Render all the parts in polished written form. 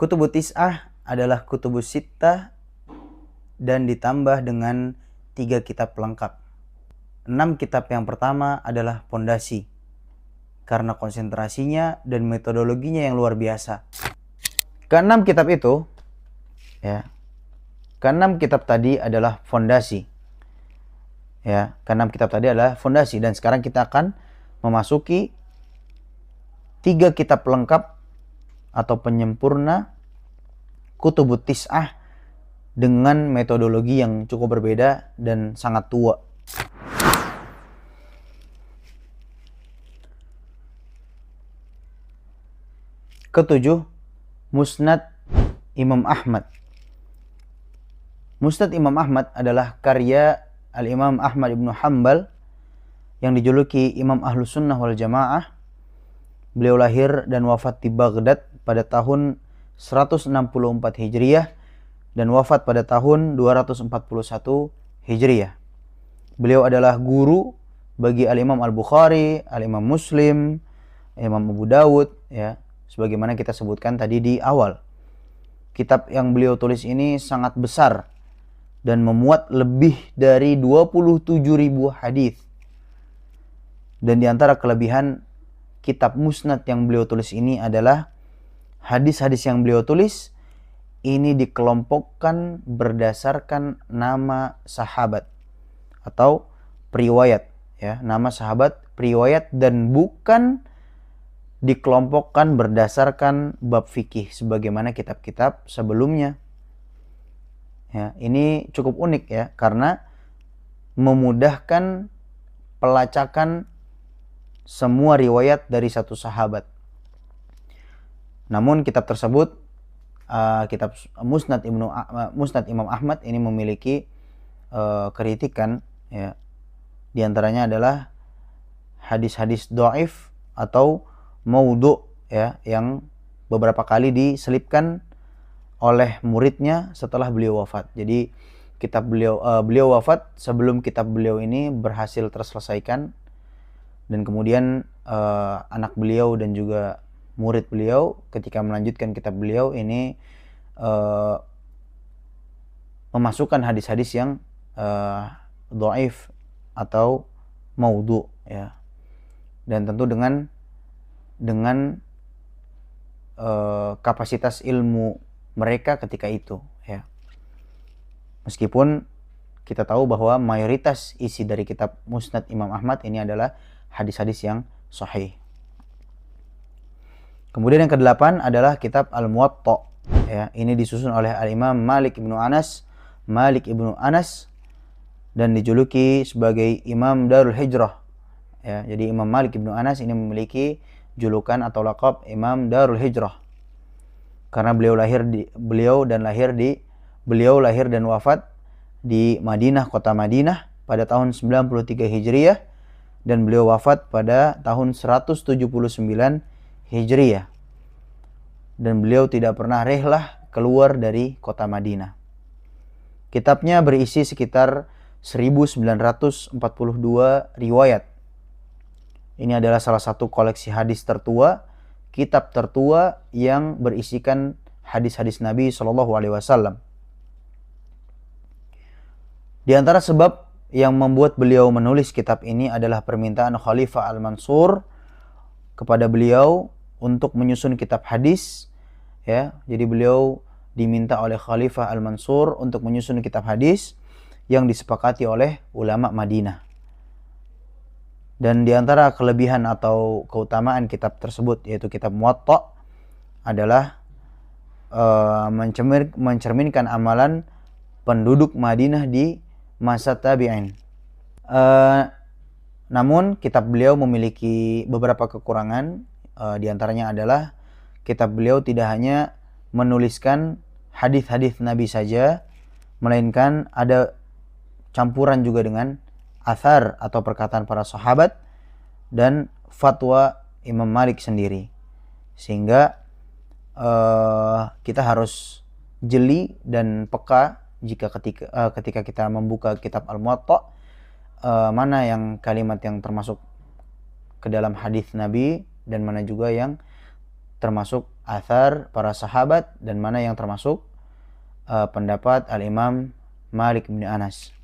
Kutubut Tis'ah adalah kutubus sittah dan ditambah dengan 3 kitab pelengkap. 6 kitab yang pertama adalah pondasi karena konsentrasinya dan metodologinya yang luar biasa. Keenam kitab itu, keenam kitab tadi adalah fondasi. Keenam kitab tadi adalah fondasi, dan sekarang kita akan memasuki 3 kitab pelengkap atau penyempurna Kutubut Tis'ah dengan metodologi yang cukup berbeda dan sangat tua. Ketujuh, Musnad Imam Ahmad. Musnad Imam Ahmad adalah karya Al-Imam Ahmad ibn Hanbal yang dijuluki Imam Ahlus Sunnah wal Jamaah. Beliau lahir dan wafat di Baghdad pada tahun 164 Hijriyah dan wafat pada tahun 241 Hijriyah. Beliau adalah guru bagi Al-Imam Al-Bukhari, Al-Imam Muslim, Imam Abu Dawud, sebagaimana kita sebutkan tadi di awal. Kitab yang beliau tulis ini sangat besar dan memuat lebih dari 27.000 hadis. Dan di antara kelebihan kitab Musnad yang beliau tulis ini adalah hadis-hadis yang beliau tulis ini dikelompokkan berdasarkan nama sahabat atau periwayat, nama sahabat, periwayat, dan bukan dikelompokkan berdasarkan bab fikih sebagaimana kitab-kitab sebelumnya. Ini cukup unik karena memudahkan pelacakan semua riwayat dari satu sahabat. Namun kitab tersebut, kitab Musnad Imam Ahmad ini memiliki kritikan, di antaranya adalah hadis-hadis dhaif atau maudhu, yang beberapa kali diselipkan oleh muridnya setelah beliau wafat. Jadi kitab beliau wafat sebelum kitab beliau ini berhasil terselesaikan, dan kemudian anak beliau dan juga murid beliau ketika melanjutkan kitab beliau ini memasukkan hadis-hadis yang dhaif atau maudhu, dan tentu dengan kapasitas ilmu mereka ketika itu, Meskipun kita tahu bahwa mayoritas isi dari kitab Musnad Imam Ahmad ini adalah hadis-hadis yang sahih. Kemudian yang ke-8 adalah kitab Al-Muwatta. Ini disusun oleh Al-Imam Malik ibnu Anas dan dijuluki sebagai Imam Darul Hijrah. Jadi Imam Malik ibnu Anas ini memiliki julukan atau laqab Imam Darul Hijrah karena beliau lahir dan wafat di Madinah, kota Madinah pada tahun 93 Hijriyah, dan beliau wafat pada tahun 179 Hijriyah. Dan beliau tidak pernah rihlah keluar dari kota Madinah. Kitabnya berisi sekitar 1942 riwayat. Ini adalah salah satu koleksi hadis tertua, kitab tertua yang berisikan hadis-hadis Nabi SAW. Di antara sebab yang membuat beliau menulis kitab ini adalah permintaan Khalifah Al-Mansur kepada beliau untuk menyusun kitab hadis. Jadi beliau diminta oleh Khalifah Al-Mansur untuk menyusun kitab hadis yang disepakati oleh ulama Madinah. Dan di antara kelebihan atau keutamaan kitab tersebut, yaitu kitab Muwatta, adalah mencerminkan amalan penduduk Madinah di masa tabi'in. Namun kitab beliau memiliki beberapa kekurangan. Di antaranya adalah kitab beliau tidak hanya menuliskan hadis-hadis Nabi saja, melainkan ada campuran juga dengan athar atau perkataan para sahabat dan fatwa Imam Malik sendiri. Sehingga kita harus jeli dan peka jika ketika kita membuka kitab Al-Muwatta, mana yang kalimat yang termasuk ke dalam hadis Nabi dan mana juga yang termasuk athar para sahabat dan mana yang termasuk pendapat Al-Imam Malik bin Anas.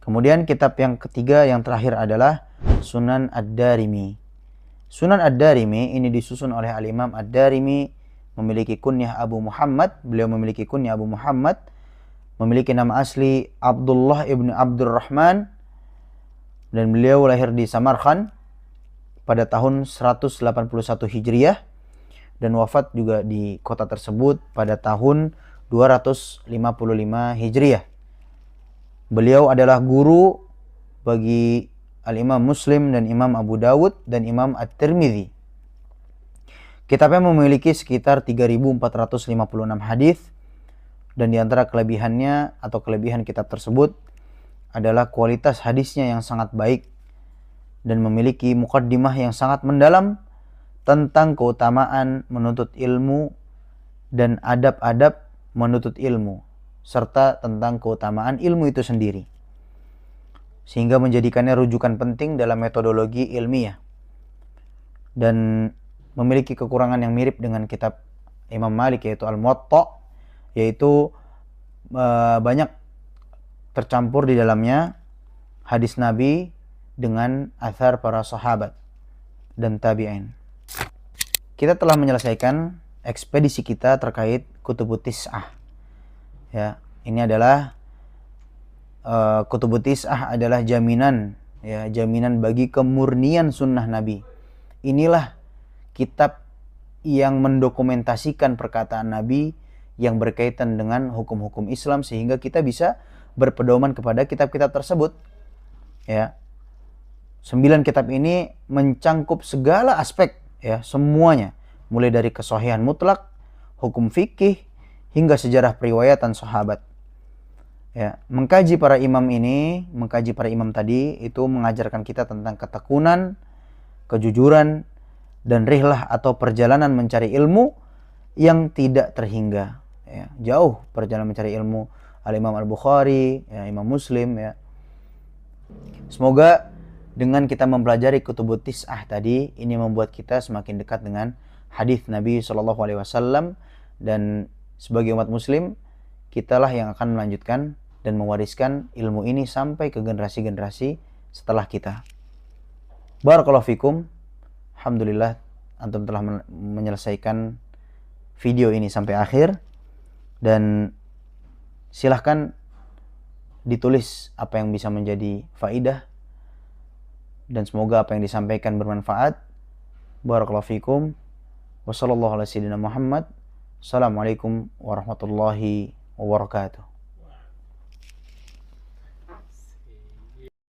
Kemudian kitab yang ketiga yang terakhir adalah Sunan Ad-Darimi. Sunan Ad-Darimi ini disusun oleh Al-Imam Ad-Darimi, memiliki kunyah Abu Muhammad. Beliau memiliki kunyah Abu Muhammad, memiliki nama asli Abdullah ibn Abdurrahman, dan beliau lahir di Samarkand pada tahun 181 Hijriah dan wafat juga di kota tersebut pada tahun 255 Hijriah. Beliau adalah guru bagi Al-Imam Muslim dan Imam Abu Dawud dan Imam At-Tirmidzi. Kitabnya memiliki sekitar 3.456 hadis, dan di antara kelebihannya atau kelebihan kitab tersebut adalah kualitas hadisnya yang sangat baik dan memiliki muqaddimah yang sangat mendalam tentang keutamaan menuntut ilmu dan adab-adab menuntut ilmu, serta tentang keutamaan ilmu itu sendiri, sehingga menjadikannya rujukan penting dalam metodologi ilmiah, dan memiliki kekurangan yang mirip dengan kitab Imam Malik yaitu Al-Muwatta, yaitu banyak tercampur di dalamnya hadis Nabi dengan athar para sahabat dan tabi'in. Kita telah menyelesaikan ekspedisi kita terkait Kutubut Tis'ah. Ya, ini adalah Kutubut Tis'ah adalah jaminan, ya, jaminan bagi kemurnian sunnah Nabi. Inilah kitab yang mendokumentasikan perkataan Nabi yang berkaitan dengan hukum-hukum Islam, sehingga kita bisa berpedoman kepada kitab-kitab tersebut. Ya, 9 kitab ini mencangkup segala aspek, ya, semuanya, mulai dari kesohihan mutlak, hukum fikih, hingga sejarah periwayatan sahabat. Ya, mengkaji para imam tadi itu mengajarkan kita tentang ketekunan, kejujuran, dan rihlah atau perjalanan mencari ilmu yang tidak terhingga. Ya, jauh perjalanan mencari ilmu Al-Imam Al-Bukhari, ya, Imam Muslim, ya. Semoga dengan kita mempelajari Kutubut Tis'ah tadi, ini membuat kita semakin dekat dengan hadis Nabi SAW, dan sebagai umat muslim, kitalah yang akan melanjutkan dan mewariskan ilmu ini sampai ke generasi-generasi setelah kita. Barakallahu fikum. Alhamdulillah, antum telah menyelesaikan video ini sampai akhir, dan silahkan ditulis apa yang bisa menjadi faidah, dan semoga apa yang disampaikan bermanfaat. Barakallahu fikum. Wassallallahu ala sayyidina Muhammad. Assalamualaikum warahmatullahi wabarakatuh.